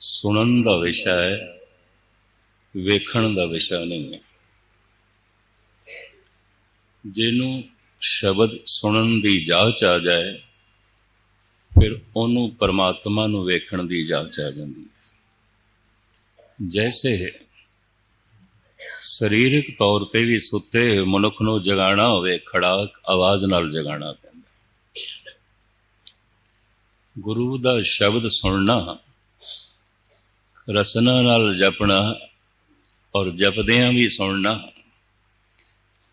ਸੁਣਨ ਦਾ ਵਿਸ਼ਾ ਹੈ, ਵੇਖਣ ਦਾ ਵਿਸ਼ਾ ਨਹੀਂ ਹੈ। ਜਿਹਨੂੰ ਸ਼ਬਦ ਸੁਣਨ ਦੀ ਜਾਚ ਆ ਜਾਏ, ਫਿਰ ਉਹਨੂੰ ਪਰਮਾਤਮਾ ਨੂੰ ਵੇਖਣ ਦੀ ਜਾਚ ਆ ਜਾਂਦੀ ਹੈ। ਜੈਸੇ ਸਰੀਰਕ ਤੌਰ ਤੇ ਵੀ ਸੁੱਤੇ ਹੋਏ ਮਨੁੱਖ ਨੂੰ ਜਗਾਉਣਾ ਹੋਵੇ, ਖੜਾਕ ਆਵਾਜ਼ ਨਾਲ ਜਗਾਉਣਾ ਪੈਂਦਾ। ਗੁਰੂ ਦਾ ਸ਼ਬਦ ਸੁਣਨਾ, ਰਸਨਾ ਨਾਲ ਜਪਣਾ ਔਰ ਜਪਦਿਆਂ ਵੀ ਸੁਣਨਾ,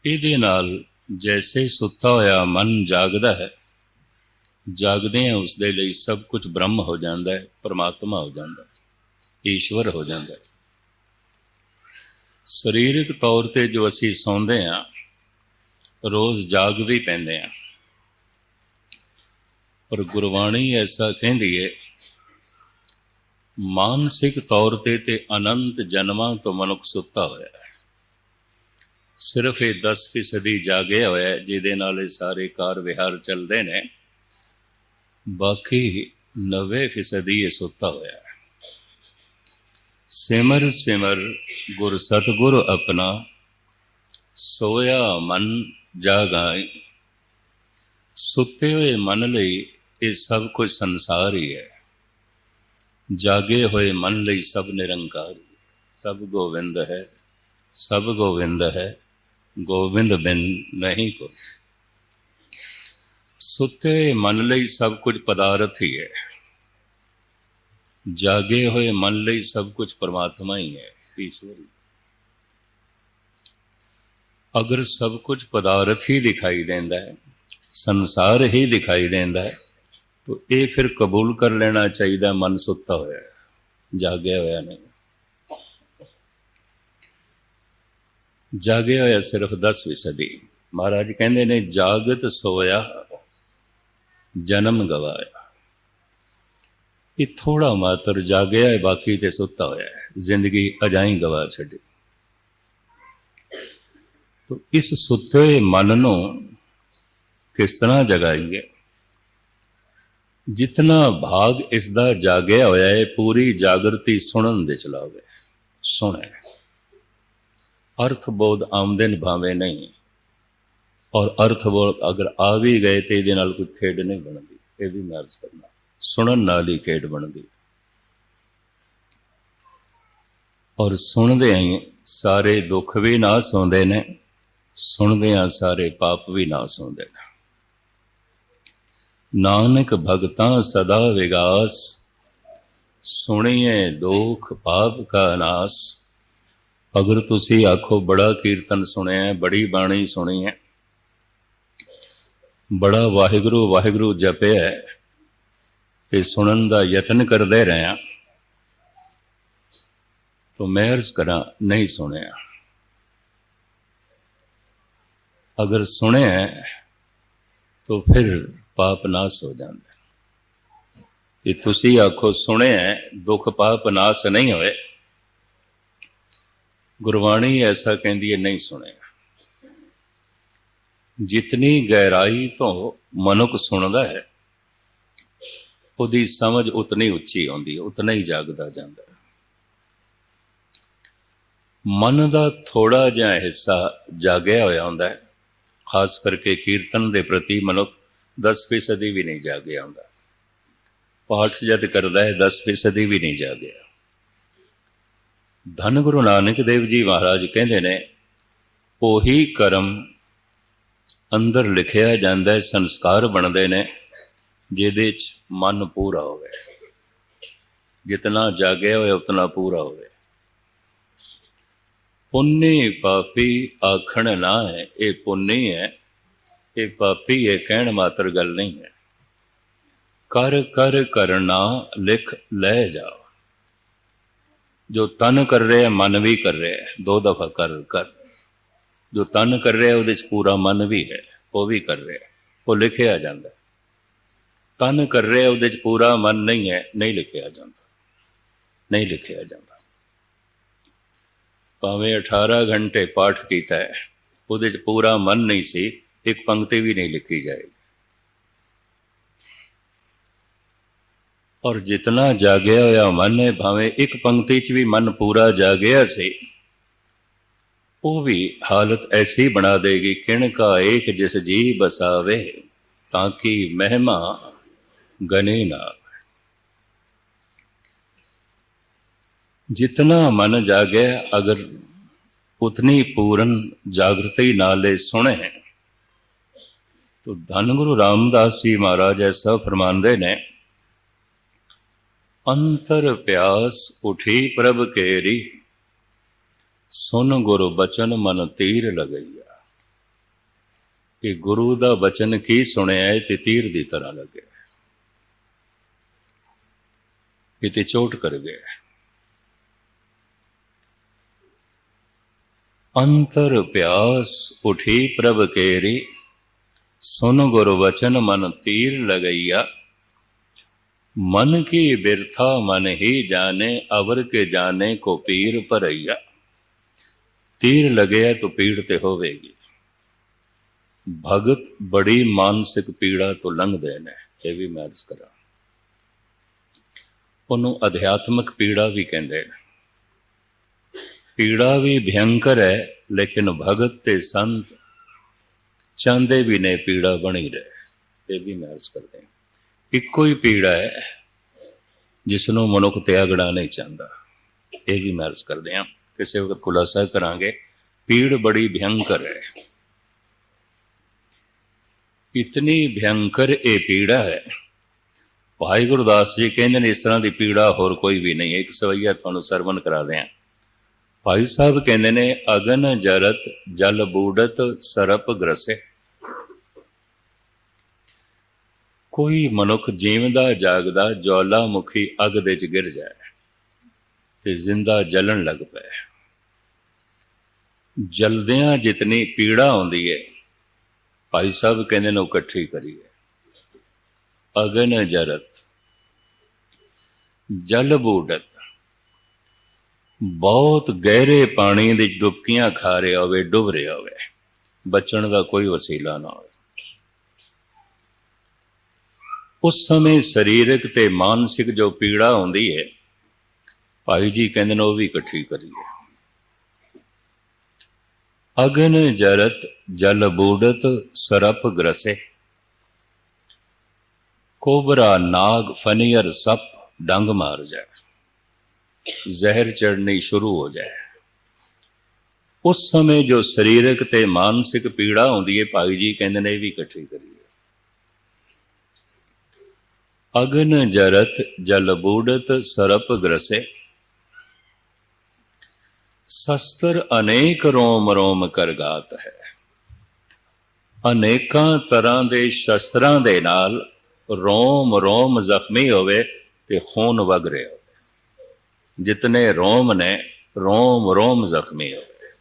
ਇਹਦੇ ਨਾਲ ਜੈਸੇ ਸੁੱਤਾ ਹੋਇਆ ਮਨ ਜਾਗਦਾ ਹੈ, ਜਾਗਦਿਆਂ ਉਸਦੇ ਲਈ ਸਭ ਕੁਝ ਬ੍ਰਹਮ ਹੋ ਜਾਂਦਾ ਹੈ, ਪਰਮਾਤਮਾ ਹੋ ਜਾਂਦਾ ਹੈ, ਈਸ਼ਵਰ ਹੋ ਜਾਂਦਾ ਹੈ। ਸਰੀਰਕ ਤੌਰ ਤੇ ਜੋ ਅਸੀਂ ਸੌਂਦੇ ਹਾਂ, ਰੋਜ਼ ਜਾਗ ਵੀ ਪੈਂਦੇ ਹਾਂ, ਪਰ ਗੁਰਬਾਣੀ ਐਸਾ ਕਹਿੰਦੀ ਹੈ, ਮਾਨਸਿਕ ਤੌਰ ਤੇ ਅਨੰਤ ਜਨਮਾਂ ਤੋਂ ਮਨੁੱਖ ਸੁੱਤਾ ਹੋਇਆ ਹੈ। ਸਿਰਫ ਇਹ 10% ਜਾਗਿਆ ਹੋਇਆ ਹੈ, ਜਿਹਦੇ ਨਾਲ ਇਹ ਸਾਰੇ ਕਾਰ ਵਿਹਾਰ ਚੱਲਦੇ ਨੇ। ਬਾਕੀ 90% ਇਹ ਸੁੱਤਾ ਹੋਇਆ ਹੈ। ਸਿਮਰ ਸਿਮਰ ਗੁਰ ਸਤਿਗੁਰ ਆਪਣਾ, ਸੋਇਆ ਮਨ ਜਾਗਾਏ। ਸੁੱਤੇ ਹੋਏ ਮਨ ਲਈ ਇਹ ਸਭ ਕੁਝ ਸੰਸਾਰ ਹੀ ਹੈ, ਜਾਗੇ ਹੋਏ ਮਨ ਲਈ ਸਭ ਨਿਰੰਕਾਰ। ਸਭ ਗੋਵਿੰਦ ਹੈ, ਸਭ ਗੋਵਿੰਦ ਹੈ, ਗੋਵਿੰਦ ਬਿਨ ਨਹੀਂ ਕੋ। ਸੁੱਤੇ ਹੋਏ ਮਨ ਲਈ ਸਭ ਕੁਝ ਪਦਾਰਥ ਹੀ ਹੈ, ਜਾਗੇ ਹੋਏ ਮਨ ਲਈ ਸਭ ਕੁਝ ਪਰਮਾਤਮਾ ਹੀ ਹੈ, ਈਸ਼ਵਰ। ਅਗਰ ਸਭ ਕੁਝ ਪਦਾਰਥ ਹੀ ਦਿਖਾਈ ਦਿੰਦਾ ਹੈ, ਸੰਸਾਰ ਹੀ ਦਿਖਾਈ ਦਿੰਦਾ ਹੈ, ਤਾਂ ਇਹ ਫਿਰ ਕਬੂਲ ਕਰ ਲੈਣਾ ਚਾਹੀਦਾ ਮਨ ਸੁੱਤਾ ਹੋਇਆ ਹੈ, ਜਾਗਿਆ ਹੋਇਆ ਨਹੀਂ। ਜਾਗਿਆ ਹੋਇਆ ਸਿਰਫ 10%। ਮਹਾਰਾਜ ਕਹਿੰਦੇ ਨੇ, ਜਾਗਤ ਸੋਇਆ ਜਨਮ ਗਵਾਇਆ। ਇਹ ਥੋੜਾ ਮਾਤਰ ਜਾਗਿਆ ਹੈ, ਬਾਕੀ ਤੇ ਸੁੱਤਾ ਹੋਇਆ ਹੈ, ਜ਼ਿੰਦਗੀ ਅਜਾਈਂ ਗਵਾ ਛੱਡੀ। ਤੋ ਇਸ ਸੁੱਤੇ ਹੋਏ ਮਨ ਨੂੰ ਕਿਸ ਤਰ੍ਹਾਂ ਜਗਾਈਏ? ਜਿਤਨਾ ਭਾਗ ਇਸ ਦਾ ਜਾਗਿਆ ਹੋਇਆ ਹੈ, ਪੂਰੀ ਜਾਗਰਤੀ ਸੁਣਨ ਦੇ ਚਲਾਵੇ। ਸੁਣੇ, ਅਰਥ ਬੋਧ ਆਮਦਨ ਭਾਵੇਂ ਨਹੀਂ, ਔਰ ਅਰਥ ਬੋਧ ਅਗਰ ਆ ਵੀ ਗਏ ਤੇ ਇਹਦੇ ਨਾਲ ਕੋਈ ਖੇਡ ਨਹੀਂ ਬਣਦੀ। ਇਹ ਵੀ ਮਰਜ਼ ਕਰਨਾ, ਸੁਣਨ ਨਾਲ ਹੀ ਖੇਡ ਬਣਦੀ। ਔਰ ਸੁਣਦਿਆਂ ਹੀ ਸਾਰੇ ਦੁੱਖ ਵੀ ਨਾਸ ਹੁੰਦੇ ਨੇ, ਸੁਣਦਿਆਂ ਸਾਰੇ ਪਾਪ ਵੀ ਨਾਸ ਹੁੰਦੇ ਨੇ। ਨਾਨਕ ਭਗਤਾਂ ਸਦਾ ਵਿਗਾਸ, ਸੁਣੀਏ ਦੁੱਖ ਪਾਪ ਕਾ ਨਾਸ। ਅਗਰ ਤੁਸੀਂ ਆਖੋ ਬੜਾ ਕੀਰਤਨ ਸੁਣਿਆ, ਬੜੀ ਬਾਣੀ ਸੁਣੀ ਹੈ, ਬੜਾ ਵਾਹਿਗੁਰੂ ਵਾਹਿਗੁਰੂ ਜਪਿਆ ਤੇ ਸੁਣਨ ਦਾ ਯਤਨ ਕਰਦੇ ਰਹੇ, ਤਾਂ ਮੈਂ ਅਰਜ਼ ਕਰਾਂ ਨਹੀਂ ਸੁਣਿਆ। ਅਗਰ ਸੁਣਿਆ ਤਾਂ ਫਿਰ ਪਾਪ ਨਾਸ ਹੋ ਜਾਂਦਾ। ਜੇ ਤੁਸੀਂ ਆਖੋ ਸੁਣਿਆ, ਦੁੱਖ ਪਾਪ ਨਾਸ ਨਹੀਂ ਹੋਏ, ਗੁਰਬਾਣੀ ਐਸਾ ਕਹਿੰਦੀ ਹੈ, ਨਹੀਂ ਸੁਣਿਆ। ਜਿਤਨੀ ਗਹਿਰਾਈ ਤੋਂ ਮਨੁੱਖ ਸੁਣਦਾ ਹੈ, ਉਹਦੀ ਸਮਝ ਉਤਨੀ ਉੱਚੀ ਆਉਂਦੀ ਹੈ, ਉਤਨਾ ਹੀ ਜਾਗਦਾ ਜਾਂਦਾ ਹੈ। ਮਨ ਦਾ ਥੋੜਾ ਜਿਹਾ ਹਿੱਸਾ ਜਾਗਿਆ ਹੋਇਆ ਹੁੰਦਾ ਹੈ, ਖਾਸ ਕਰਕੇ ਕੀਰਤਨ ਦੇ ਪ੍ਰਤੀ ਮਨੁੱਖ 10% ਵੀ ਨਹੀਂ ਜਾਗਿਆ ਹੁੰਦਾ। ਪਾਠ ਜਦ ਕਰਦਾ ਹੈ 10% ਵੀ ਨਹੀਂ ਜਾਗਿਆ। ਧੰਨ ਗੁਰੂ ਨਾਨਕ ਦੇਵ ਜੀ ਮਹਾਰਾਜ ਕਹਿੰਦੇ ਨੇ, ਉਹੀ ਕਰਮ ਅੰਦਰ ਲਿਖਿਆ ਜਾਂਦਾ ਹੈ, ਸੰਸਕਾਰ ਬਣਦੇ ਨੇ, ਜਿਹਦੇ 'ਚ ਮਨ ਪੂਰਾ ਹੋਵੇ। ਜਿਤਨਾ ਜਾਗਿਆ ਹੋਇਆ ਉਤਨਾ ਪੂਰਾ ਹੋਵੇ। ਪੁੰਨੀ ਪਾਪੀ ਆਖਣ ਨਾ ਹੈ, ਇਹ ਪੁੰਨੀ ਹੈ, ਇਹ ਪਾਪੀ ਹੈ, ਕਹਿਣ ਮਾਤਰ ਗੱਲ ਨਹੀਂ ਹੈ। ਕਰ ਕਰ ਕਰਨਾ ਲਿਖ ਲੈ ਜਾ। ਜੋ ਤਨ ਕਰ ਰਿਹਾ, ਮਨ ਵੀ ਕਰ ਰਿਹਾ। 2 ਦਫਾ ਕਰ ਕਰ। ਜੋ ਤਨ ਕਰ ਰਿਹਾ, ਉਹਦੇ 'ਚ ਪੂਰਾ ਮਨ ਵੀ ਹੈ, ਉਹ ਵੀ ਕਰ ਰਿਹਾ, ਉਹ ਲਿਖਿਆ ਜਾਂਦਾ। ਤਨ ਕਰ ਰਿਹਾ, ਉਹਦੇ 'ਚ ਪੂਰਾ ਮਨ ਨਹੀਂ ਹੈ, ਨਹੀਂ ਲਿਖਿਆ ਜਾਂਦਾ, ਨਹੀਂ ਲਿਖਿਆ ਜਾਂਦਾ। ਭਾਵੇਂ 18 ਘੰਟੇ ਪਾਠ ਕੀਤਾ ਹੈ, ਉਹਦੇ 'ਚ ਪੂਰਾ ਮਨ ਨਹੀਂ ਸੀ, ਇੱਕ ਪੰਕਤੀ ਵੀ ਨਹੀਂ ਲਿਖੀ ਜਾਏਗੀ। और जितना जागया होया मन है, भावें एक पंक्ति च भी मन पूरा जागया से, वो भी हालत ऐसी बना देगी, किण का एक जिस जी बसावे, ताकि महिमा गने ना। जितना मन जागे, अगर उतनी पूर्ण जागृति नाले सुने, तो धन गुरु रामदास जी महाराज ऐसा फरमांदे ने, अंतर प्यास उठी प्रभ केरी, सुन गुरु बचन मन तीर लगैया। कि गुरु दा बचन की सुनिया ते तीर दी तरह लगे, किते चोट कर गए। अंतर प्यास उठी प्रभ केरी, सुन गुरु वचन मन तीर लगैया। मन की बिरथा मन ही जाने, अवर के जाने को पीर परैया। तीर लगे तो पीड़ ते होवेगी। भगत बड़ी मानसिक पीड़ा तो लंघ देने, ये भी मैं अर्ज करा। उन्हों अध्यात्मक पीड़ा भी कहते हैं। पीड़ा भी भयंकर है, लेकिन भगत ते संत चाहते भी ने पीड़ा बनी रहे, ये भी मैं अर्ज करते हैं। इको ही पीड़ा है जिसनों मनुख त्यागना नहीं चाहता, ये भी मैं अर्ज करते हैं। किसी वक्त खुलासा करांगे। पीड़ बड़ी भयंकर है, इतनी भयंकर ये पीड़ा है। भाई गुरदास जी कहते हैं इस तरह की पीड़ा होर कोई भी नहीं। एक सवैया तुहानू सरवण करा दें। भाई साहब कहते ने, अगन जरत जल बूढ़त सरप ग्रसे। कोई मनुख जीवदा जागदा ज्वालामुखी अग दे च गिर जाए ते जिंदा जलन लग पे, जलदियां जितनी पीड़ा आउंदी है, भाई साहब कहते ने इकट्ठी करिए। अगन जरत जल बूढ़त, बहुत गहरे पानी दी डुबकियां खा रहा होवे, डुब रहा होवे, बचण का कोई वसीला ना हो। उस समय शरीरक ते मानसिक जो पीड़ा होंदी है, भाई जी कहते हैं वो भी इकट्ठी करिए। अगन जरत जल बूढ़त सरप ग्रसे। कोबरा नाग फनियर सप डंग मार जाए, जहर चढ़नी शुरू हो जाए। उस समय जो शरीरक ते मानसिक पीड़ा होंदी है, भाई जी कहते ने भी इकट्ठी करिए। अगन जरत जल बूढ़त सरप ग्रसे। शस्त्र अनेक रोम रोम कर घात है। अनेकां तरह के शस्त्रां दे नाल रोम रोम जख्मी होवे ते खून वग रहे हो। जितने रोम ने, रोम रोम जख्मी होवे।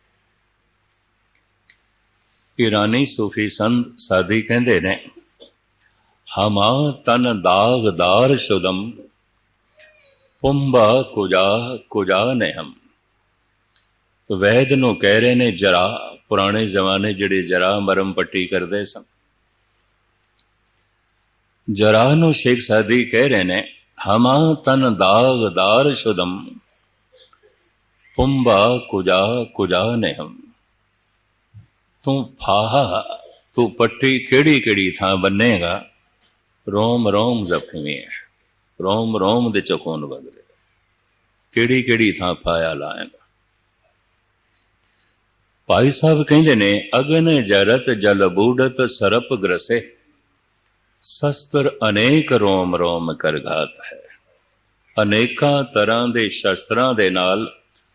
ईरानी सूफी संत साधी कहते ने, हमा तन दागदार शुदम पुंबा कुजा कुजा ने हम। तो वैद नूं कह रहे ने जरा, पुराने जमाने जिहड़े जरा मरम पट्टी करते सन, जरा नूं शेख सादी कह रहे ने, हमा तन दागदार शुदम पुंबा कुजा कुजा ने हम। तू फाहा तू पट्टी केड़ी केड़ी थां बन्नेगा, रोम रोम जख्मी है, रोम रोम दे चखून वग रहे, केड़ी केड़ी थां फाया लाएगा। भाई साहब कहते ने, अगन जरत जल बूढ़त सरप ग्रसे। शस्त्र अनेक रोम रोम कर घात है। अनेका तरह के शस्त्रां दे नाल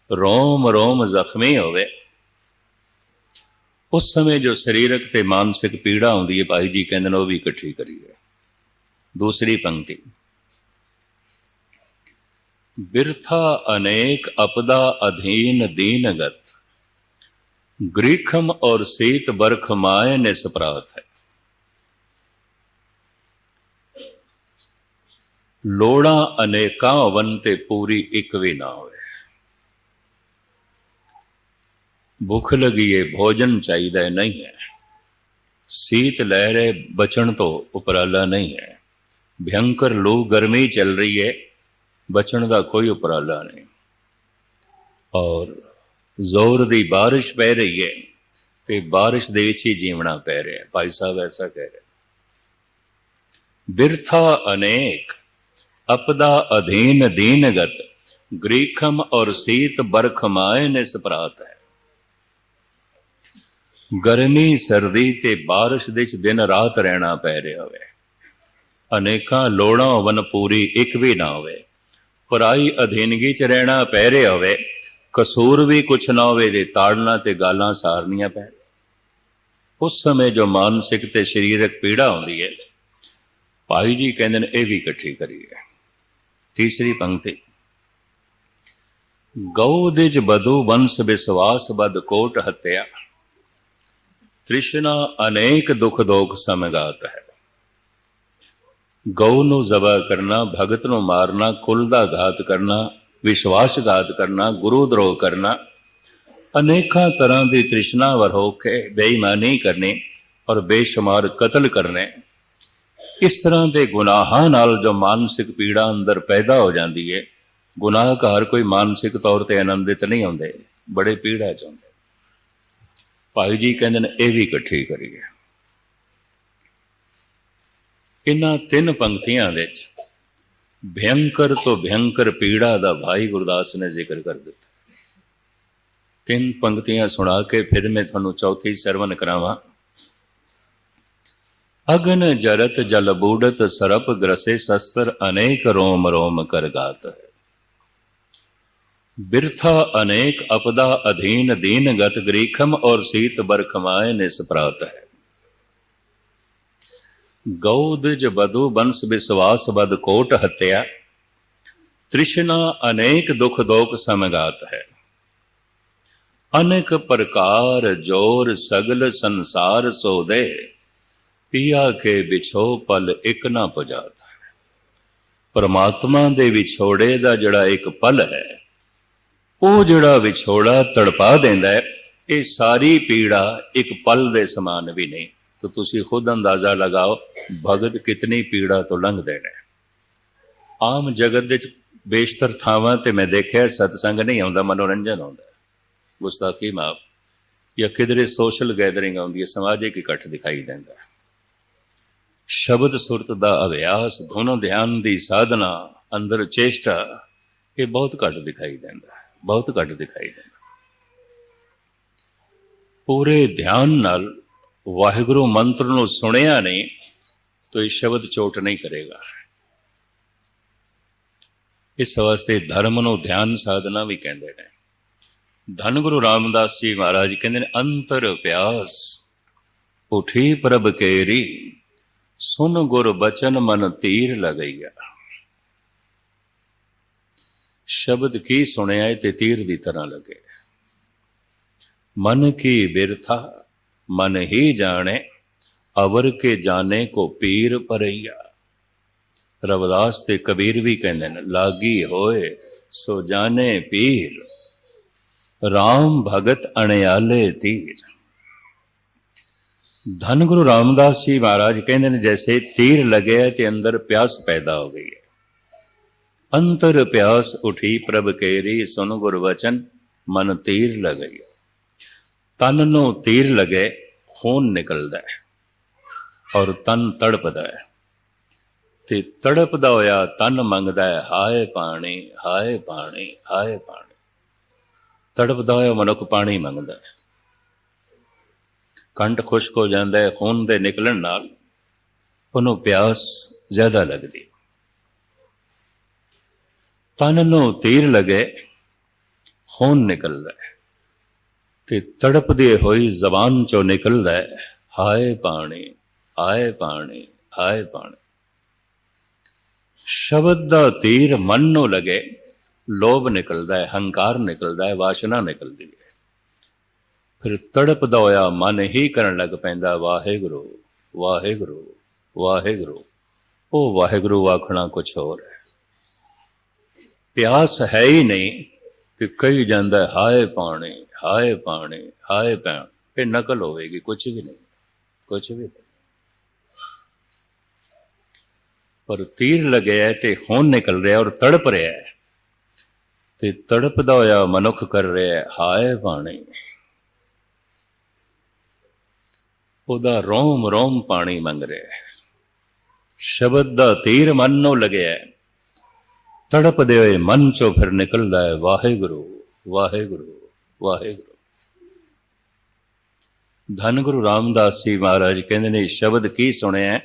रोम रोम जख्मी होवे। उस समय जो शरीरक ते मानसिक पीड़ा होंदी है, भाई जी कहते वो भी इकट्ठी करिए। दूसरी पंक्ति, बिरथा अनेक अपदा अधीन दीनगत, ग्रीखम और सीत बरख माए निस्परात है। लोड़ा अनेका होवन ते पूरी एक भी ना होवे। भुख लगी है, भोजन चाहिए नहीं है, सीत लै रहे बचन तो उपराला नहीं है, भयंकर लू गर्मी चल रही है, बचण का कोई उपराला नहीं, और जोर दी बारिश पै रही है तो बारिश दे विच ही जीवना पै रहा है। भाई साहब ऐसा कह रहे, बिरथा अनेक अपदा अधीन दीनगत, ग्रीखम और सीत बरखमाए निस्परात है। गर्मी सर्दी ते बारिश दे विच दिन रात रहना पै रहा होवे, अनेकां लोड़ां होवन पूरी एक भी ना होवे, पराई अधीनगी च रहना पै रहा होवे, कसूर भी कुछ ना होवे ते ताड़ना ते गालां सारनियां पै। उस समय जो मानसिक ते शरीरक पीड़ा होंदी है, भाई जी कहंदे ने ये भी इकट्ठी करिए। तीसरी पंक्ति, गौ दिज बधु वंश विश्वास बद कोट हत्या, तृष्णा अनेक दुख दोख समगात है। गौ नूं ज़बह करना, भगत नूं मारना, कुल दा घात करना, विश्वासघात करना, गुरु द्रोह करना, अनेकों तरह की तृष्णावर होके बेईमानी करनी और बेशुमार कतल करने, इस तरह के गुनाहां नाल जो मानसिक पीड़ा अंदर पैदा हो जाती है, गुनाहगार कोई मानसिक तौर पर आनंदित नहीं होंगे, बड़े पीड़ा च होंगे। भाई जी कहते हैं यह भी इकट्ठी करिए। इन्हां तीन पंक्तियां विच भयंकर तो भयंकर पीड़ा का भाई गुरदास ने जिक्र कर दिता। तीन पंक्तियां सुना के फिर मैं थानू चौथी सरवण करावां। अगन जरत जल बूढ़त सरप ग्रसे शस्त्र अनेक रोम रोम कर गात है। बिरथा अनेक अपदा अधीन दीन गत ग्रीखम और सीत बरखमाए निस्परात है। गौदज बधु वंश विश्वास बद कोट हत्या, तृष्णा अनेक दुख दोख समगात है। अनेक प्रकार जोर सगल संसार सोदे, पिया के बिछो पल एक ना पुजात है। परमात्मा दे विछोड़े दा जड़ा एक पल है, वो जड़ा विछोड़ा तड़पा देंदा है, ये सारी पीड़ा एक पल दे समान भी नहीं। तो तुसी खुद अंदाजा लगाओ भगत कितनी पीड़ा तो लंघ देने। आम जगत दे बेशतर थावां ते मैं देखिया सत्संग नहीं आउंदा, मनोरंजन आउंदा, गुस्ताखी माफ या किधरे सोशल गैदरिंग आउंदी है, समाजिक इकट्ठ दिखाई देंदा। शब्द सुरत दा अभ्यास, धुन ध्यान दी साधना, अंदर चेष्टा, ये बहुत घट दिखाई देंदा, बहुत घट दिखाई देंदा। पूरे ध्यान नाल वाहिगुरु मंत्र नूं सुनिया नहीं तो ये शब्द चोट नहीं करेगा। इस वास्ते धर्म नूं ध्यान साधना भी कहते हैं। धन गुरु रामदास जी महाराज कहते हैं, अंतर प्यास उठी प्रभ केरी, सुन गुर बचन मन तीर लगैया। शब्द की सुनिया ते तीर दी तरह लगे। मन की बिरथा मन ही जाने, अवर के जाने को पीर परैया। रविदास ते कबीर भी कहते हैं, लागी होए सो जाने पीर, राम भगत अणयाले तीर। धन गुरु रामदास जी महाराज कहते हैं, जैसे तीर लगे है ते अंदर प्यास पैदा हो गई है। अंतर प्यास उठी प्रभ केरी, सुन गुर वचन मन तीर लगई। तन नूं तीर लगे, खून निकलता है और तन तड़पदा है, ते तड़पदा होया तन मंगदा है, हाय पानी हाय पानी हाय पानी। तड़पदा होया मनुख पानी मंगदा है, कंठ खुश्क हो जाता है, खून दे निकलन नाल उन्हों प्यास ज्यादा लगती। तन नूं तीर लगे, खून निकलता है, ते तड़पदे होई जबान चो निकलदा है, हाय पानी हाय पानी हाय पानी। शब्द दा तीर मन नूं लगे, लोभ निकलदा है, हंकार निकलदा है, वासना निकलदी है। फिर तड़पदा होया मन ही करन लग पैंदा, वाहिगुरु वाहिगुरु वाहिगुरु। ओ वाहिगुरु आखना कुछ होर है, प्यास है ही नहीं तो कही जाता है हाय पानी हाय पानी हाय पानी। फिर नकल होगी, कुछ भी नहीं, कुछ भी नहीं। पर तीर लगे है तो खून निकल रहा और तड़प रहा है, तो तड़पदा होया मनुख कर रहा है हाय पानी, ओदा रोम रोम पानी मंग रहा है। शब्द दा तीर मन नूं लगे है, तड़पदे होए मन चो फिर निकलदा है वाहेगुरु वाहेगुरु वाहेगुरु। धन गुरु रामदास जी महाराज कहते ने शब्द की सुनिया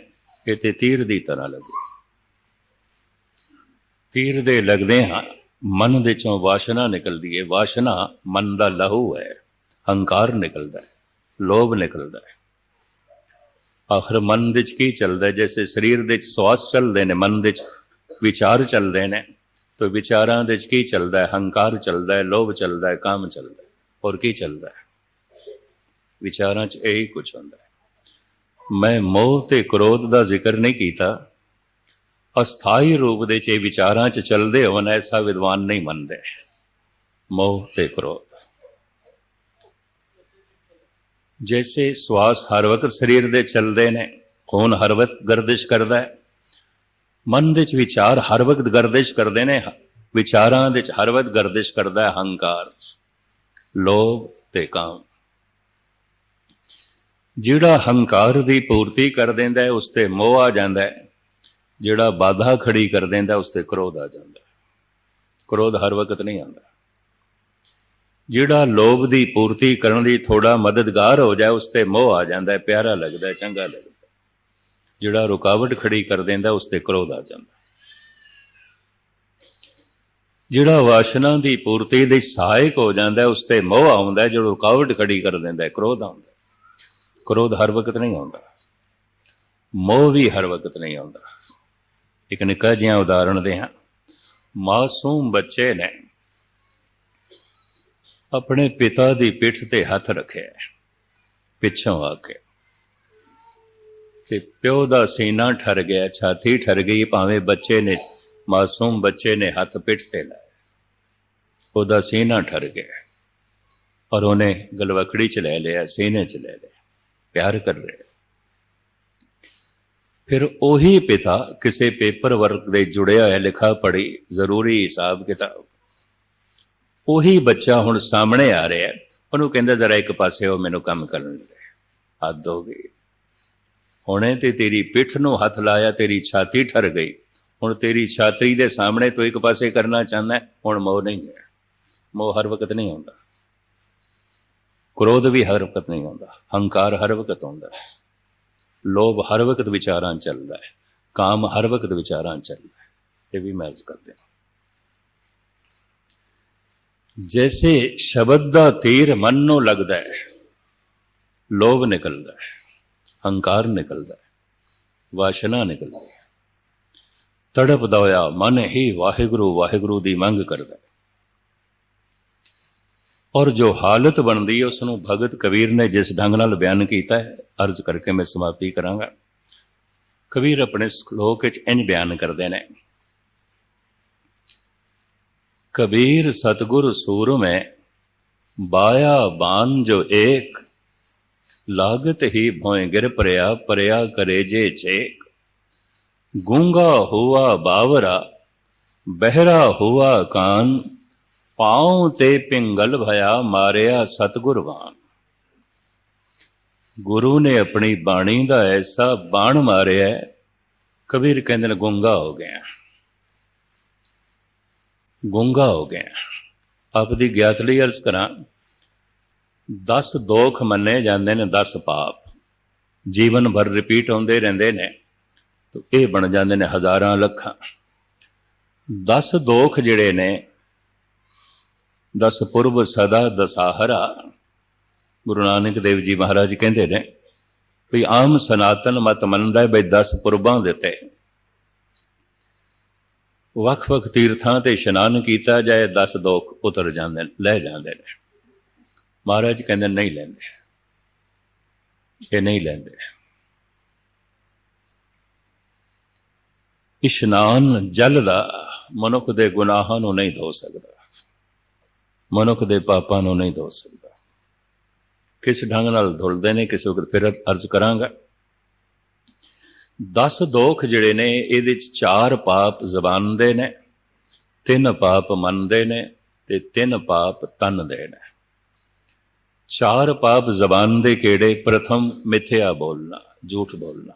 ये ते तीर दी तरह लगे। तीर दे लगदे हाँ मन दे चों वासना निकलदी है, वासना मन दा लहू है, हंकार निकलदा है, लोभ निकलदा है। आखिर मन दे की चलदा है, जैसे शरीर दे श्वास चलदे ने मन दे विचार चलदे ने, तो विचारां दे की चलदा है, हंकार चलदा है, लोभ चलदा है, काम चलदा है, और की चलदा है विचारां च यही कुछ होंदा है। मैं मोह ते क्रोध दा जिक्र नहीं कीता, अस्थाई रूप दे च विचारां च चलदे होण ऐसा विद्वान नहीं मनदे। मोह ते क्रोध जैसे श्वास हर वक्त शरीर दे चलदे ने, खून हर वक्त गर्दिश करदा है, मन दे च विचार हर वक्त गर्दिश करदे ने, विचारां दे च हर वक्त गर्दिश करदा है हंकार, लोभ ते काम। जिहड़ा हंकार दी पूर्ति कर देंदा है उस ते मोह आ जांदा है, जिहड़ा बाधा खड़ी कर देंदा है उस ते क्रोध आ जांदा है। क्रोध हर वक्त नहीं आंदा। जिहड़ा लोभ दी पूर्ति करन लई थोड़ा मददगार हो जाए उस ते मोह आ जांदा है, प्यारा लगदा है, चंगा लगदा है। जिहड़ा रुकावट खड़ी कर देंदा उस ते क्रोध आ जांदा है। जिहड़ा वासना दी पूर्ति लई सहायक हो जांदा है उस ते मोह आउंदा है, जिहड़ा रुकावट खड़ी कर देंदा है क्रोध आउंदा है। क्रोध हर वक्त नहीं आता, मोह भी हर वक्त नहीं आता। एक निक्का जिहा उदाहरण दे हाँ, मासूम बच्चे ने अपने पिता की पिठ ते हथ रखे पिछों आके, ते प्यो दा सीना ठर गया, छाती ठर गई, भावें बच्चे ने मासूम बच्चे ने हथ पिठ ते लाए, ओदा सीना ठर गया और उन्हें गलवकड़ी च ले लिया, सीने च ले लिया, प्यार कर रहे। फिर ओही पिता किसी पेपर वर्क दे जुड़िया है, लिखा पढ़ी जरूरी हिसाब किताब, ओही बच्चा हुण सामने आ रहा है, उन्होंने कहंदा जरा एक पासे हो मैनू काम करन दे। हद हो गई, हुणे ते तेरी पिठ नूं हथ लाया, तेरी छाती ठर गई, हुण तेरी छाती दे सामने तो एक पासे करना चाहना है, हुण मोह नहीं है। मोह हर वक्त नहीं होंदा, क्रोध भी हर वक्त नहीं होंदा, हंकार हर वक्त होंदा, लोभ हर वक्त विचारां चलदा है, काम हर वक्त विचारां चलदा है। ये भी मैं अर्ज करते हैं, जैसे शब्द दा तीर मन नूं लगदा है, लोभ निकलदा है, हंकार निकलदा है, वासना निकलदी है, तड़पदा होया मन ही वाहिगुरु वाहिगुरु दी मंग करदा है। और जो हालत बनती है उसनूं भगत कबीर ने जिस ढंग नाल बयान किया है, अर्ज करके मैं समाप्ति करांगा। कबीर अपने श्लोक इंज बयान करते हैं, कबीर सतगुर सूर में बाया बान जो एक, लागत ही भोए गिर परया, परया करे जे चेक। गूंगा हुआ बावरा बहरा हुआ कान, पांव ते पिंगल भया मारिया सतगुरवान। गुरु ने अपनी बाणी का ऐसा बाण मारिया, कबीर कहते हैं गूंगा हो गया, गूंगा हो गया। आप दी ज्ञात लई अर्ज करा, 10 दोख मन्ने जाते हैं, 10 पाप जीवन भर रिपीट होंदे रहंदे ने, तो ये बन जाते हैं हज़ारां लखां। 10 दोख जिहड़े ने, 10 पुरब सदा दसाहरा, गुरु नानक देव जी महाराज कहते हैं भी आम सनातन मत मनदा है भी 10 पुरबां दे ते वख-वख तीर्थां ते इशनान कीता जाए, 10 दोख उतर जाते लै जाते हैं। महाराज कहते नहीं लेंदे, ये नहीं लेंदे। इशनान जल दा मनुख दे गुनाहां नूं नहीं धो सकदा, मनुख दे पापां नूं नहीं धो सकदा। किस ढंग नाल धुलदे ने, किस वक्त फिर अर्ज करांगा। 10 दोख जिहड़े ने इहदे च 4 पाप जबान दे ने, 3 पाप मन दे ने ते 3 पाप तन दे ने। 4 पाप जबान दे केड़े? प्रथम मिथ्या बोलना, झूठ बोलना।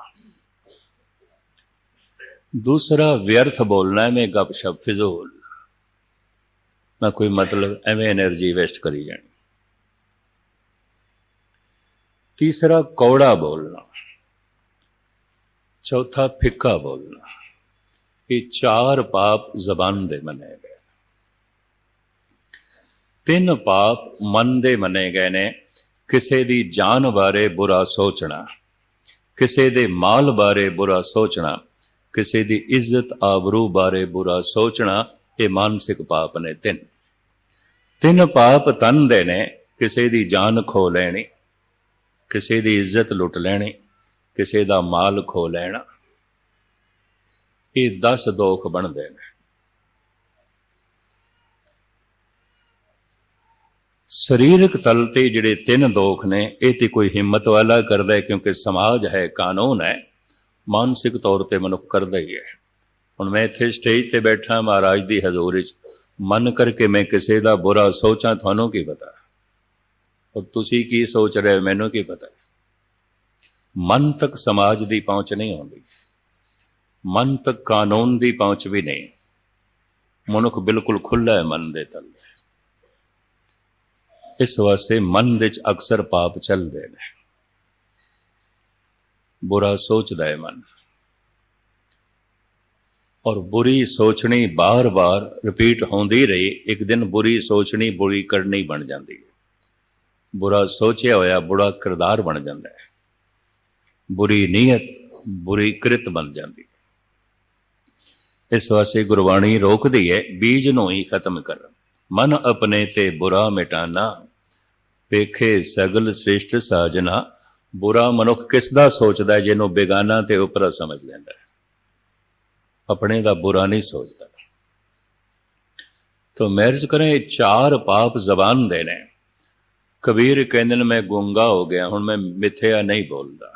दूसरा व्यर्थ बोलना, एवें गपशप फिजूल, ना कोई मतलब, एवें एनर्जी वेस्ट करी जानी। तीसरा कौड़ा बोलना। चौथा फिक्का बोलना। ये 4 पाप जबान दे मने गए। 3 पाप मन दे मने गए ने। किसी दी जान बारे बुरा सोचना, किसी दे माल बारे बुरा सोचना, किसी दी इज्जत आबरू बारे बुरा सोचना, ये मानसिक पाप ने 3 पाप तन दे ने। किसी दी जान खो लेनी, किसी दी इज्जत लुट लेनी, किसी दा माल खो लेना, ये 10 दोख बनते हैं। शरीरक तल ते जिहड़े 3 दोख ने, ये तो कोई हिम्मत वाला करदा है, क्योंकि समाज है, कानून है। मानसिक तौर पर मनुख करदा ही है। हुण मैं इत्थे स्टेज ते बैठा महाराज दी हजूरी च, मन करके मैं किसी दा बुरा सोचा, थानू की पता, और तुसी की सोच रहे हो मैनू की पता। मन तक समाज की पहुंच नहीं आती, मन तक कानून की पहुंच भी नहीं। मनुख बिल्कुल खुला है मन दे तल। इस वास्ते मन दे अक्सर पाप चलते हैं। बुरा सोचता है मन, और बुरी सोचनी बार बार रिपीट होंदी रही, एक दिन बुरी सोचनी बुरी करनी बन जाती है। बुरा सोचिया होया बुरा किरदार बन जाता है। बुरी नीयत बुरी कृत बन जाती। इस वास्ते गुरबाणी रोकती है, बीज नू ही खत्म कर। मन अपने ते बुरा मिटाना, पेखे सगल श्रेष्ठ साजना। बुरा मनुख किसदा सोचता है? जिन्हों बेगाना ते उपरा समझ लेंदा है, अपने दा बुरा नहीं सोचता। तो मैरिज करें, 4 पाप जबान दे ने। कबीर कहंदे ने मैं गूंगा हो गया, हुण मैं मिथ्या नहीं बोलता,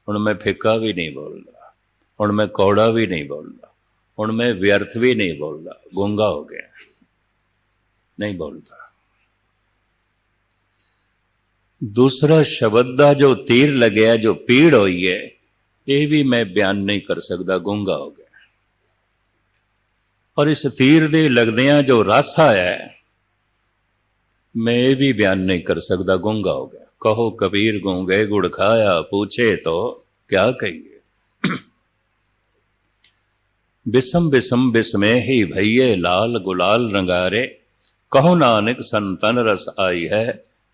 हुण मैं फिक्का भी नहीं बोलता, हुण मैं कौड़ा भी नहीं बोलता, हुण मैं व्यर्थ भी नहीं बोलता। गूंगा हो गया, नहीं बोलता। दूसरा शब्द दा जो तीर लग्या, जो पीड़ हुई है, ये भी मैं बयान नहीं कर सकता, गूंगा हो गया। और इस तीर दे लगदियां जो रस आया, मैं ये भी बयान नहीं कर सकता, गूंगा हो गया। कहो कबीर गूंगे गुड़ खाया, पूछे तो क्या कहिए। बिसम बिसम बिस्मे ही भैये लाल गुलाल रंगारे, कहो नानक संतन रस आई है,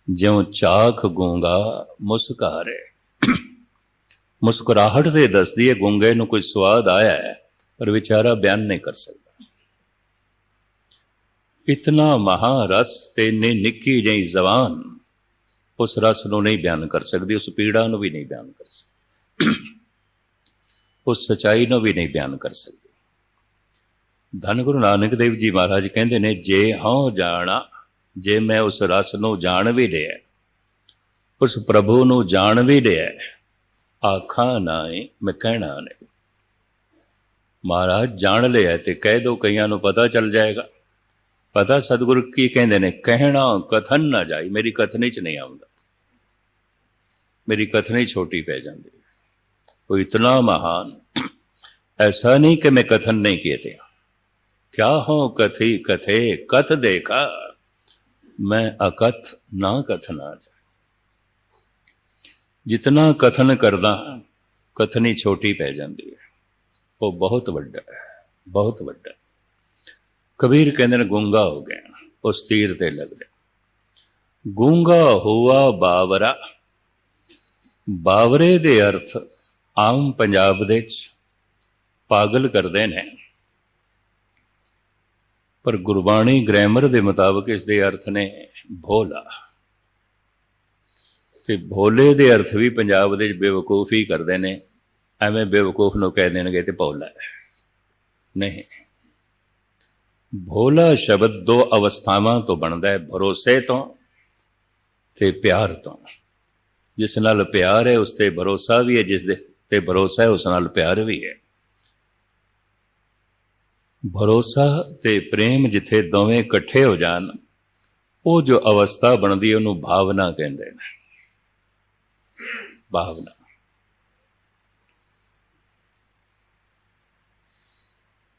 ज्यों चाख गूंगा मुस्कारे। मुस्कुराहट से दसदी है गूंगे नूं कोई स्वाद आया है, पर बेचारा बयान नहीं कर सकता। इतना महारस ते इन्नी निक्की जी जबान उस रस नूं नहीं बयान कर सकती, उस पीड़ा नूं भी नहीं बयान कर सकती, उस सच्चाई नूं भी नहीं बयान कर सकती। धन गुरु नानक देव जी महाराज कहते ने, जे हाँ जाना, जे मैं उस रस नूं जान भी लिया, उस प्रभु नूं जान भी लिया, आखा ना मैं कहना नहीं। महाराज जान लिया तो कह दो, कईयां नूं पता चल जाएगा। पता सतगुरु की कहते ने, कहना कथन ना जाए। मेरी कथनी च नहीं आउंदा, मेरी कथनी छोटी पै जाती। वो इतना महान, ऐसा नहीं कि मैं कथन नहीं किए थे। क्या हो कथी कथे कथ देखा, मैं अकथ ना कथना जाए। जितना कथन करदा कथनी छोटी पै जाती है, वो बहुत वड्डा है, बहुत वड्डा। कबीर कहते हैं गूंगा हो गया, उस तीर ते लग गया। गूंगा हुआ बावरा। बावरे दे अर्थ आम पंजाब दे पागल करते हैं, पर गुरबाणी ग्रैमर के मुताबिक इसके अर्थ ने भोला। ते भोले दे अर्थ भी पंजाब दे बेवकूफ ही करते हैं। एवें बेवकूफ नूं कह देणगे ते भोला है नहीं। भोला शब्द 2 अवस्थावां तो बनता है, भरोसे तो ते प्यार तो। जिस नाल प्यार है उसते भरोसा भी है, जिस दे ਤੇ ਭਰੋਸਾ ਹੈ, ਉਸ ਨਾਲ ਪਿਆਰ ਵੀ ਹੈ। ਭਰੋਸਾ ਤੇ ਪ੍ਰੇਮ ਜਿੱਥੇ ਦੋਵੇਂ ਇਕੱਠੇ ਹੋ ਜਾਣ, ਉਹ ਜੋ ਅਵਸਥਾ ਬਣਦੀ ਹੈ ਉਹਨੂੰ ਭਾਵਨਾ ਕਹਿੰਦੇ ਨੇ। ਭਾਵਨਾ।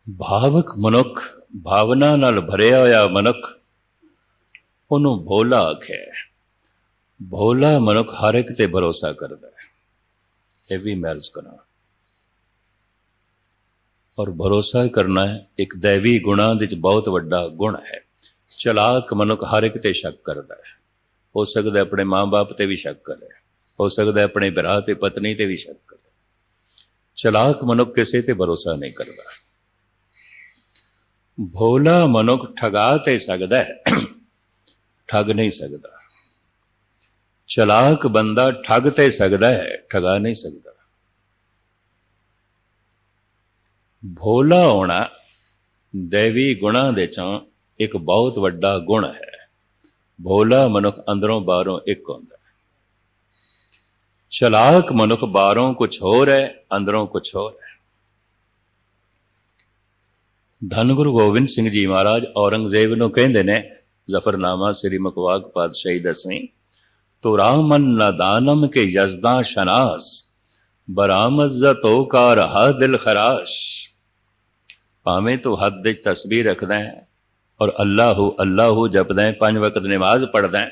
ਭਾਵਕ ਮਨੁੱਖ, ਭਾਵਨਾ ਨਾਲ ਭਰਿਆ ਹੋਇਆ ਮਨੁੱਖ, ਉਹਨੂੰ ਭੋਲਾ ਆਖਿਆ। ਭੋਲਾ ਮਨੁੱਖ ਹਰ ਇੱਕ ਤੇ ਭਰੋਸਾ ਕਰਦਾ ਹੈ। ਇਹ ਵੀ ਮੈਂ ਅਰਜ਼ ਕਰਾਂ। ਔਰ ਭਰੋਸਾ ਕਰਨਾ ਇੱਕ ਦੈਵੀ ਗੁਣਾਂ ਵਿੱਚ ਬਹੁਤ ਵੱਡਾ ਗੁਣ ਹੈ। ਚਲਾਕ ਮਨੁੱਖ ਹਰ ਇੱਕ ਤੇ ਸ਼ੱਕ ਕਰਦਾ ਹੈ। ਹੋ ਸਕਦਾ ਆਪਣੇ ਮਾਂ-ਬਾਪ ਤੇ ਵੀ ਸ਼ੱਕ ਕਰੇ, ਹੋ ਸਕਦਾ ਆਪਣੇ ਭਰਾ ਤੇ ਪਤਨੀ ਤੇ ਵੀ ਸ਼ੱਕ ਕਰੇ। ਚਲਾਕ ਮਨੁੱਖ ਕਿਸੇ ਤੇ ਭਰੋਸਾ ਨਹੀਂ ਕਰਦਾ। ਭੋਲਾ ਮਨੁੱਖ ਠਗਾ ਤੇ ਸਕਦਾ ਹੈ, ਠੱਗ ਨਹੀਂ ਸਕਦਾ। ਚਲਾਕ ਬੰਦਾ ਠੱਗ ਤੇ ਸਕਦਾ ਹੈ, ਠਗਾ ਨਹੀਂ ਸਕਦਾ। ਭੋਲਾ ਹੋਣਾ ਦੇਵੀ ਗੁਣਾਂ ਦੇ ਚੋਂ ਇੱਕ ਬਹੁਤ ਵੱਡਾ ਗੁਣ ਹੈ। ਭੋਲਾ ਮਨੁੱਖ ਅੰਦਰੋਂ ਬਾਹਰੋਂ ਇੱਕ ਹੁੰਦਾ ਹੈ। ਚਲਾਕ ਮਨੁੱਖ ਬਾਹਰੋਂ ਕੁਛ ਹੋਰ ਹੈ, ਅੰਦਰੋਂ ਕੁਛ ਹੋਰ ਹੈ। ਧੰਨ ਗੁਰੂ ਗੋਬਿੰਦ ਸਿੰਘ ਜੀ ਮਹਾਰਾਜ ਔਰੰਗਜ਼ੇਬ ਨੂੰ ਕਹਿੰਦੇ ਨੇ, ਜ਼ਫਰਨਾਮਾ ਸ੍ਰੀ ਮੁਖਵਾਕ ਪਾਤਸ਼ਾਹੀ 10ਵੀਂ, ਤੋ ਰਾਮਨ ਨਾਦਾਨਮ ਕੇ ਯਜ਼ਦਾ ਸ਼ਨਾਸ, ਬਰਾਮਜ਼ਤੋ ਕਾ ਰਹਾ ਦਿਲ ਖਰਾਸ਼। ਭਾਵੇਂ ਤੂੰ ਹੱਥ ਵਿੱਚ ਤਸਬੀਹ ਰੱਖਦਾ ਹੈ ਔਰ ਅੱਲਾਹੂ ਅੱਲਾਹੂ ਜਪਦਾ ਹੈ, 5 ਵਕਤ ਨਮਾਜ਼ ਪੜ੍ਹਦਾ ਹੈ,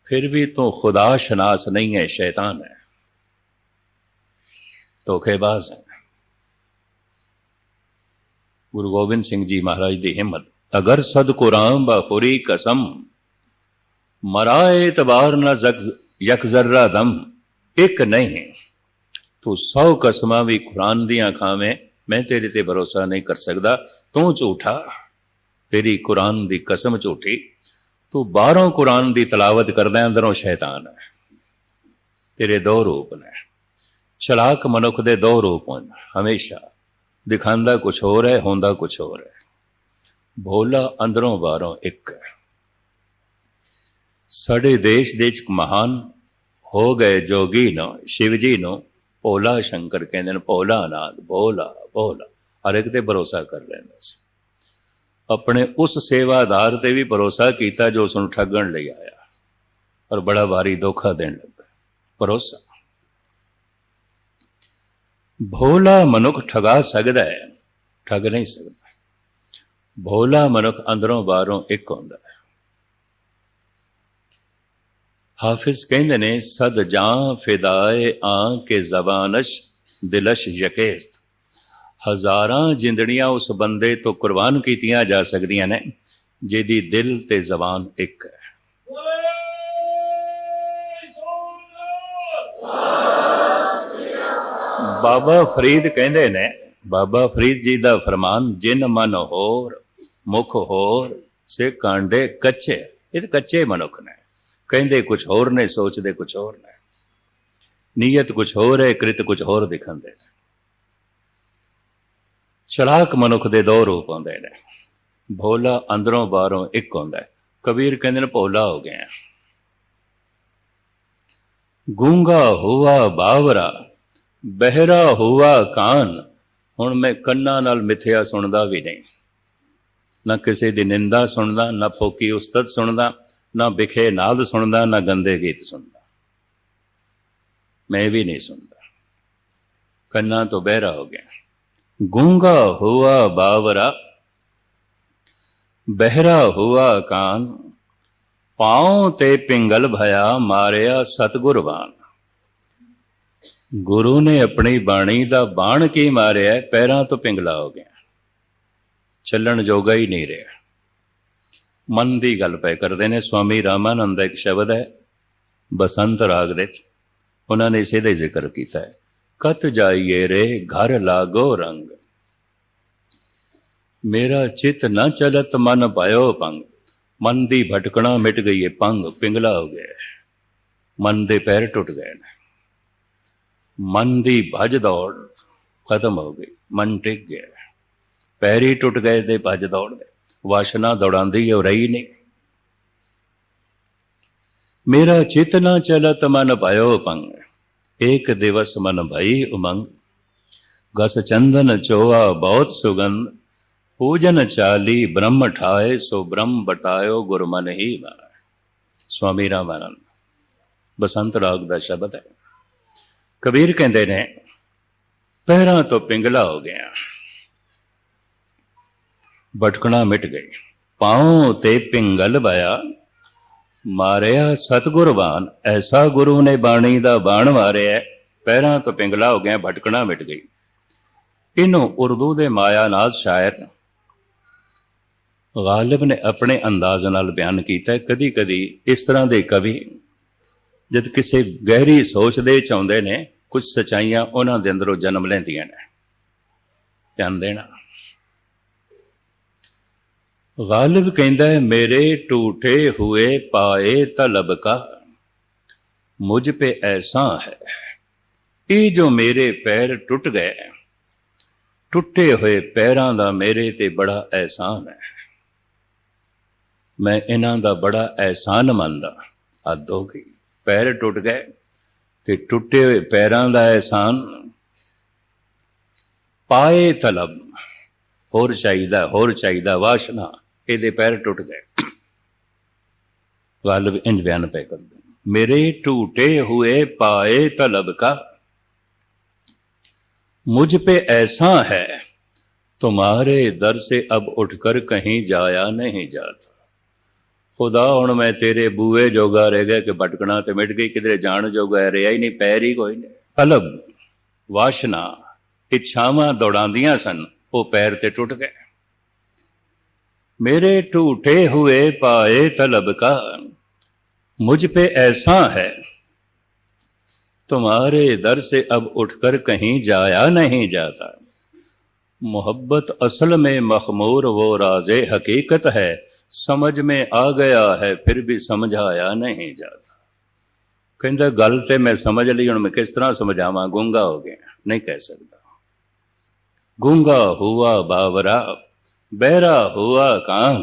ਫਿਰ ਵੀ ਤੂੰ ਖੁਦਾ ਸ਼ਨਾਸ ਨਹੀਂ ਹੈ, ਸ਼ੈਤਾਨ ਹੈ, ਧੋਖੇਬਾਜ਼ ਹੈ। ਗੁਰੂ ਗੋਬਿੰਦ ਸਿੰਘ ਜੀ ਮਹਾਰਾਜ ਦੀ ਹਿੰਮਤ, ਅਗਰ ਸਦ ਕੁਰਾਨ ਬਖੁਰੀ ਕਸਮ, ਮਰਾਏ ਤਬਾਰ ਨਾ ਯਕ ਜ਼ਰਰਾ ਦਮ। ਇੱਕ ਨਹੀਂ, ਤੂੰ 100 ਕਸਮਾਂ ਵੀ ਕੁਰਾਨ ਦੀਆਂ ਖਾਵੇਂ, ਮੈਂ ਤੇਰੇ ਤੇ ਭਰੋਸਾ ਨਹੀਂ ਕਰ ਸਕਦਾ। ਤੂੰ ਝੂਠਾ, ਤੇਰੀ ਕੁਰਾਨ ਦੀ ਕਸਮ ਝੂਠੀ। ਤੂੰ ਬਾਹਰੋਂ ਕੁਰਾਨ ਦੀ ਤਲਾਵਤ ਕਰਦਾ, ਅੰਦਰੋਂ ਸ਼ੈਤਾਨ ਹੈ। ਤੇਰੇ 2 ਰੂਪ ਨੇ। ਚਲਾਕ ਮਨੁੱਖ ਦੇ 2 ਰੂਪ ਹਨ ਹਮੇਸ਼ਾ, ਦਿਖਾਉਂਦਾ ਕੁਛ ਹੋਰ ਹੈ, ਹੁੰਦਾ ਕੁਛ ਹੋਰ ਹੈ। ਭੋਲਾ ਅੰਦਰੋਂ ਬਾਹਰੋਂ ਇੱਕ ਹੈ। ਸਾਡੇ ਦੇਸ਼ ਦੇ ਵਿੱਚ ਮਹਾਨ ਹੋ ਗਏ ਜੋਗੀ ਨੂੰ, ਸ਼ਿਵ ਜੀ ਨੂੰ ਭੋਲਾ ਸ਼ੰਕਰ ਕਹਿੰਦੇ ਨੇ। ਭੋਲਾ ਨਾਥ, ਭੋਲਾ ਭੋਲਾ, ਹਰ ਇੱਕ ਤੇ ਭਰੋਸਾ ਕਰ ਲੈਂਦਾ ਸੀ। ਆਪਣੇ ਉਸ ਸੇਵਾਦਾਰ ਤੇ ਵੀ ਭਰੋਸਾ ਕੀਤਾ ਜੋ ਉਸ ਨੂੰ ਠੱਗਣ ਲਈ ਆਇਆ, ਔਰ ਬੜਾ ਭਾਰੀ ਧੋਖਾ ਦੇਣ ਲੱਗਾ। ਭਰੋਸਾ। ਭੋਲਾ ਮਨੁੱਖ ਠਗਾ ਸਕਦਾ ਹੈ, ਠੱਗ ਨਹੀਂ ਸਕਦਾ। ਭੋਲਾ ਮਨੁੱਖ ਅੰਦਰੋਂ ਬਾਹਰੋਂ ਇੱਕ ਹੁੰਦਾ ਹੈ। ਹਾਫਿਜ਼ ਕਹਿੰਦੇ ਨੇ, ਸਦ ਜਾਂ ਫਿਦਾਏ ਆਂ ਕੇ ਜ਼ਬਾਨਸ਼ ਦਿਲਸ਼ ਯਕੇਸਤ। ਹਜ਼ਾਰਾਂ ਜਿੰਦੜੀਆਂ ਉਸ ਬੰਦੇ ਤੋਂ ਕੁਰਬਾਨ ਕੀਤੀਆਂ ਜਾ ਸਕਦੀਆਂ ਨੇ ਜਿਹਦੀ ਦਿਲ ਤੇ ਜ਼ਬਾਨ ਇੱਕ ਹੈ। ਬਾਬਾ ਫਰੀਦ ਕਹਿੰਦੇ ਨੇ, ਬਾਬਾ ਫਰੀਦ ਜੀ ਦਾ ਫਰਮਾਨ, ਜਿਨ ਮਨ ਹੋਰ ਮੁਖ ਹੋਰ ਸੇ ਕਾਂਡੇ ਕੱਚੇ। ਇਹ ਕੱਚੇ ਮਨੁੱਖ ਨੇ, ਕਹਿੰਦੇ ਕੁਛ ਹੋਰ ਨੇ, ਸੋਚਦੇ ਕੁਛ ਹੋਰ ਨੇ, ਨੀਅਤ ਕੁਛ ਹੋਰ ਹੈ, ਕ੍ਰਿਤ ਕੁਛ ਹੋਰ ਦਿਖਾਉਂਦੇ ਨੇ। ਚਲਾਕ ਮਨੁੱਖ ਦੇ 2 ਰੂਪ ਹੁੰਦੇ ਨੇ। ਭੋਲਾ ਅੰਦਰੋਂ ਬਾਹਰੋਂ ਇੱਕ ਹੁੰਦਾ ਹੈ। ਕਬੀਰ ਕਹਿੰਦੇ ਨੇ, ਭੋਲਾ ਹੋ ਗਿਆ। ਗੂੰਗਾ ਹੁਆ ਬਾਵਰਾ, ਬਹਿਰਾ ਹੁਆ ਕਾਨ। ਹੁਣ ਮੈਂ ਕੰਨਾਂ ਨਾਲ ਮਿੱਥਿਆ ਸੁਣਦਾ ਵੀ ਨਹੀਂ, ਨਾ ਕਿਸੇ ਦੀ ਨਿੰਦਾ ਸੁਣਦਾ, ਨਾ ਫੋਕੀ ਉਸਤਤ ਸੁਣਦਾ, ਨਾ ਬਿਖੇ ਨਾਦ ਸੁਣਦਾ, ਨਾ ਗੰਦੇ ਗੀਤ ਸੁਣਦਾ। ਮੈਂ ਵੀ ਨਹੀਂ ਸੁਣਦਾ, ਕੰਨਾਂ ਤੋਂ ਬਹਿਰਾ ਹੋ ਗਿਆ। ਗੂੰਗਾ ਹੁਆ ਬਾਵਰਾ, ਬਹਿਰਾ ਹੁਆ ਕਾਨ। ਪਾਉ ਤੇ ਪਿੰਗਲ ਭਇਆ, ਮਾਰਿਆ ਸਤਿਗੁਰਬਾਨ। ਗੁਰੂ ਨੇ ਆਪਣੀ ਬਾਣੀ ਦਾ ਬਾਣ ਕੀ ਮਾਰਿਆ, ਪੈਰਾਂ ਤੋਂ ਪਿੰਗਲਾ ਹੋ ਗਿਆ, ਚੱਲਣ ਜੋਗਾ ਹੀ ਨਹੀਂ ਰਿਹਾ। ਮਨ ਦੀ ਗੱਲ ਪੈ ਕਰਦੇ ਨੇ। ਸਵਾਮੀ ਰਾਮਾਨੰਦ ਦਾ ਇੱਕ ਸ਼ਬਦ ਹੈ ਬਸੰਤ ਰਾਗ ਦੇ ਵਿੱਚ, ਉਹਨਾਂ ਨੇ ਇਸੇ ਦਾ ਜ਼ਿਕਰ ਕੀਤਾ ਹੈ। ਕਤ ਜਾਈਏ ਰੇ ਘਰ ਲਾਗੋ ਰੰਗ, ਮੇਰਾ ਚਿਤ ਨਾ ਚਲਤ ਮਨ ਪਾਇਓ ਪੰਗ। ਮਨ ਦੀ ਭਟਕਣਾ ਮਿਟ ਗਈ ਹੈ, ਪੰਗ ਪਿੰਗਲਾ ਹੋ ਗਿਆ, ਮਨ ਦੇ ਪੈਰ ਟੁੱਟ ਗਏ ਨੇ। ਮਨ ਦੀ ਭੱਜ ਦੌੜ ਖਤਮ ਹੋ ਗਈ, ਮਨ ਟਿਕ ਗਿਆ, ਪੈਰ ਹੀ ਟੁੱਟ ਗਏ ਤੇ ਭੱਜ ਦੌੜ ਦੇ। ਵਾਸ਼ਨਾ ਦੌੜਾਉਂਦੀ ਉਹ ਰਹੀ ਨਹੀਂ। ਮੇਰਾ ਚਿਤ ਨਾ ਚਲਤ ਮਨ ਪਾਇਓ ਪੰਗ। एक दिवस मन भई उमंग, गस चंदन चोआ बहुत सुगंध, पूजन चाली ब्रह्म ठाए, सो ब्रह्म बटायो गुरु मन ही माना। स्वामी रामानंद बसंत राग का शब्द है। कबीर कहते ने पैरां तो पिंगला हो गया, भटकना मिट गई, पांव ते पिंगल बाया, मारिया सतगुर बाण। ऐसा गुरु ने बाणी दा बाण मारिया, पैरां तो पिंगला हो गया, भटकना मिट गई। इनू उर्दू दे मायानाज शायर गालिब ने अपने अंदाज नाल बयान किया। कदी कदी इस तरह के कवि जद किसी गहरी सोच दे चाहुंदे ने, कुछ सच्चाइयां उन्हां दे अंदरों जन्म लैंदियां ने। ध्यान देना। गालिब कहता है, मेरे टूटे हुए पाए तलब का मुझ पे ऐसा है। ये जो मेरे पैर टुट गए, टुटे हुए पैरां दा मेरे ते बड़ा एहसान है। मैं इन्हां दा बड़ा एहसान मनदा। हद हो गई, पैर टुट गए ते टुटे हुए पैरां दा एहसान। पाए तलब, होर चाहिदा, वाशना, ਇਹਦੇ पैर टुट गए। गालिब इंज बयान पे कर दे, मेरे टूटे हुए पाए तलब का मुझ पे ऐसा है, तुम्हारे दर से अब उठकर कहीं जाया नहीं जाता। खुदा हुण मैं तेरे बूए जोगा रह गया कि भटकना तो मिट गई, किधरे जान जोगा रहा ही नहीं, पैर ही कोई नहीं। तलब, वाशना, इच्छावां दौड़ांदियां सन, वो पैर ते टुट गए। मेरे टूटे हुए पाए तलब का मुझ पे ऐसा है, तुम्हारे दर से अब उठकर कहीं जाया नहीं जाता। मोहब्बत असल में मखमूर वो राज़े हकीकत है, समझ में आ गया है फिर भी समझाया नहीं जाता। कहता गल ते मैं समझ ली, हुण मैं किस तरह समझावां, गूंगा हो गया, नहीं कह सकता। गूंगा हुआ बावरा, बहरा हुआ कान,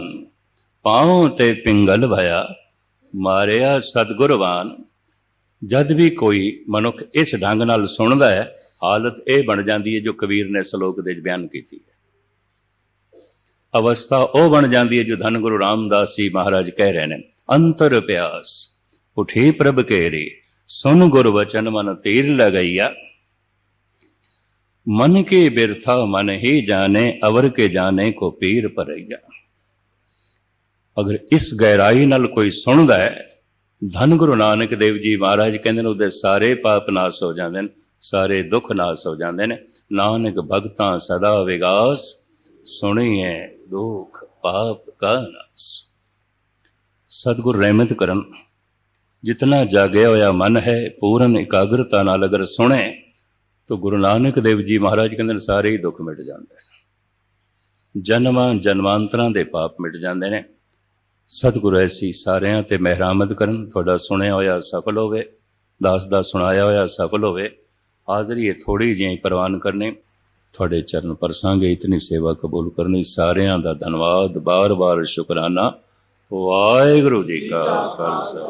पांव ते पिंगल भया, मारिया सतगुरवान। जद भी कोई मनुख इस ढंग नाल सुनदा है, हालत यह बन जाती है जो कबीर ने श्लोक दे बयान की है। अवस्था वह बन जाती है जो धन गुरु रामदास जी महाराज कह रहे हैं, अंतर प्यास उठी प्रभ केरी, सुन गुरु वचन मन तीर लगैया। मन के बिरथा मन ही जाने, अवर के जाने को पीर परैया। अगर इस गहराई नाल कोई सुनदा है, धन गुरु नानक देव जी महाराज कहते हैं उहदे सारे पाप नाश हो जाते हैं, सारे दुख नाश हो जाते हैं। नानक भगतां सदा विगास, सुनिए दुख पाप का नाश। सतगुर रहमत करन, जितना जागया होया मन है पूर्ण एकाग्रता नाल अगर सुने तो गुरु नानक देव जी महाराज कहते सारे ही दुख मिट जाते, जन्मां जन्मांतरां दे पाप मिट जाते हैं। सतगुरु ऐसी सारियां ते मेहरामद करन। तुहाडा सुनिया होया सफल होवे, दास दा सुनाया होया सफल होवे। हाज़री ये थोड़ी जी प्रवान करने, तुहाडे चरण परसांगे, इतनी सेवा कबूल करनी। सारियां दा धन्नवाद, बार बार शुकराना। वाहिगुरू जी का खालसा।